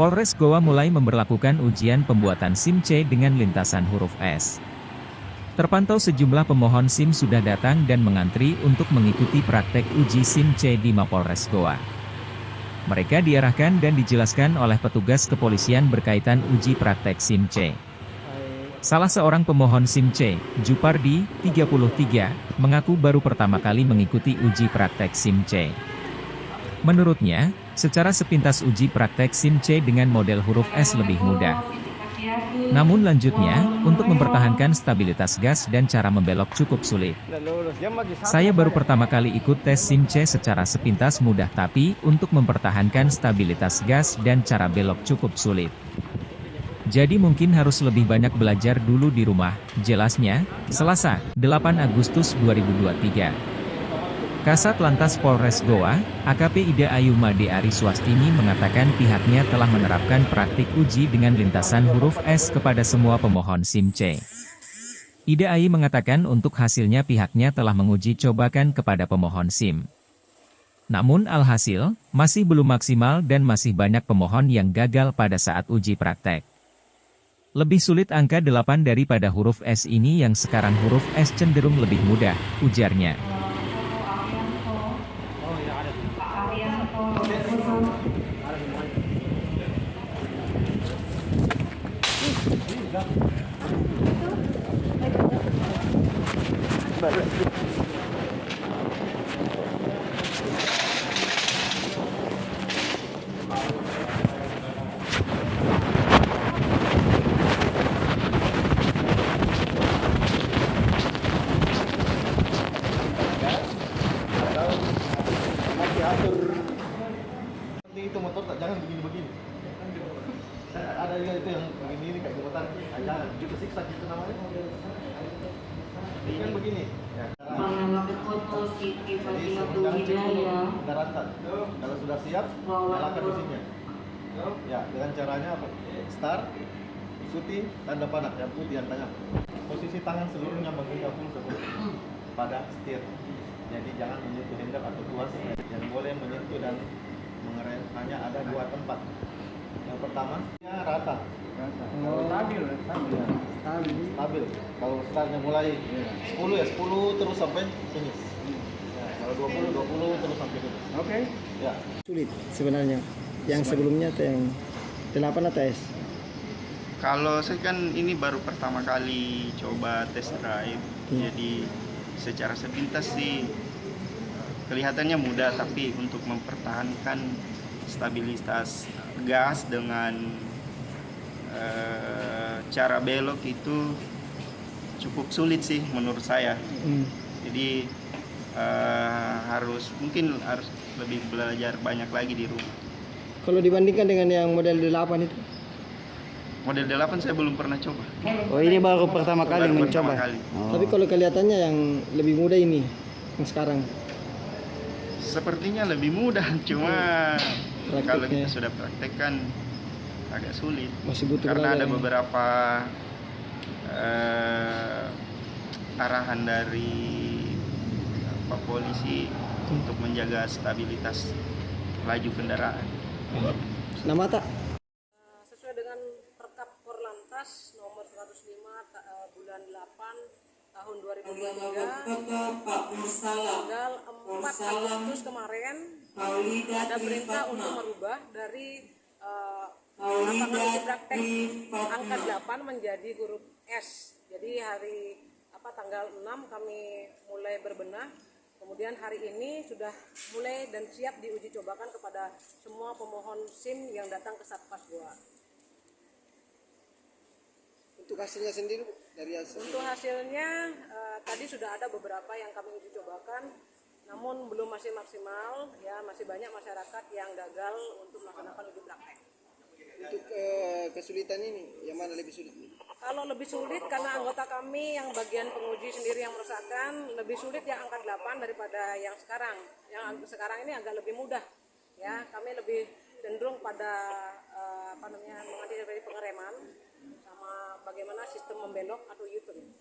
Polres Goa mulai memberlakukan ujian pembuatan SIM C dengan lintasan huruf S. Terpantau sejumlah pemohon SIM sudah datang dan mengantri untuk mengikuti praktek uji SIM C di Mapolres Goa. Mereka diarahkan dan dijelaskan oleh petugas kepolisian berkaitan uji praktek SIM C. Salah seorang pemohon SIM C, Jupardi, 33, mengaku baru pertama kali mengikuti uji praktek SIM C. Menurutnya, secara sepintas uji praktek SIM C dengan model huruf S lebih mudah. Namun lanjutnya, untuk mempertahankan stabilitas gas dan cara membelok cukup sulit. Saya baru pertama kali ikut tes SIM C secara sepintas mudah tapi, untuk mempertahankan stabilitas gas dan cara belok cukup sulit. Jadi mungkin harus lebih banyak belajar dulu di rumah, jelasnya, Selasa, 8 Agustus 2023. Kasat Lantas Polres Goa, AKP Ida Ayu Made Ari Swastini mengatakan pihaknya telah menerapkan praktik uji dengan lintasan huruf S kepada semua pemohon SIM C. Ida Ayu mengatakan untuk hasilnya pihaknya telah menguji cobakan kepada pemohon SIM. Namun alhasil, masih belum maksimal dan masih banyak pemohon yang gagal pada saat uji praktek. Lebih sulit angka 8 daripada huruf S ini yang sekarang huruf S cenderung lebih mudah, ujarnya. Itu motor tak jangan begini-begini. Ada juga itu yang begini kayak jembatan. Jangan, itu siksa gitu namanya. Ini kan begini. Ya. Jadi jangan cek daratan. Kalau sudah siap, nyalakan mesinnya. Ya, dengan caranya apa? Start, ikuti tanda panah yang putih yang tengah. Posisi tangan seluruhnya menghingga full pada setir. Jadi jangan menyentuh handle atau tuas. Yang boleh menyentuh dan mengerem hanya ada 2 tempat. Yang pertama, rata. Stabil. Kalau startnya mulai 10 ya 10 terus sampai finish. Ya, kalau 20 terus sampai finish. Oke. Ya. Sulit sebenarnya. Yang sebelumnya atau yang 8 atau S? Kalau saya kan ini baru pertama kali coba test drive, jadi secara sepintas sih kelihatannya mudah, tapi untuk mempertahankan stabilitas gas dengan cara belok itu cukup sulit sih menurut saya. Jadi mungkin harus lebih belajar banyak lagi di rumah. Kalau dibandingkan dengan yang model 8 itu? Model 8 saya belum pernah coba. Oh, ini baru pertama kali mencoba. Oh. Tapi kalau kelihatannya yang lebih mudah ini, yang sekarang. Sepertinya lebih mudah, cuma kalau kita sudah praktekkan agak sulit. Masih butuh karena ada belajar, beberapa arahan dari Pak Polisi untuk menjaga stabilitas laju kendaraan. Nama tak? Sesuai dengan Perkap Korlantas nomor 105 bulan 8 tahun 2023 tanggal 4 Agustus kemarin ada perintah untuk merubah dari lapangan uji praktek angka 8 menjadi huruf S. Jadi tanggal 6 kami mulai berbenah. Kemudian hari ini sudah mulai dan siap diuji cobakan kepada semua pemohon SIM yang datang ke Satpas Goa. Untuk hasilnya sendiri, dari hasil? Untuk hasilnya tadi sudah ada beberapa yang kami uji cobakan, namun belum masih maksimal. Ya, masih banyak masyarakat yang gagal untuk melaksanakan uji praktek. Untuk kesulitan ini, yang mana lebih sulit? Kalau lebih sulit karena anggota kami yang bagian penguji sendiri yang merasakan lebih sulit yang angka 8 daripada yang sekarang. Yang sekarang ini agak lebih mudah. Ya, kami lebih cenderung pada mengantisipasi pengereman sama bagaimana sistem membelok atau U-turn.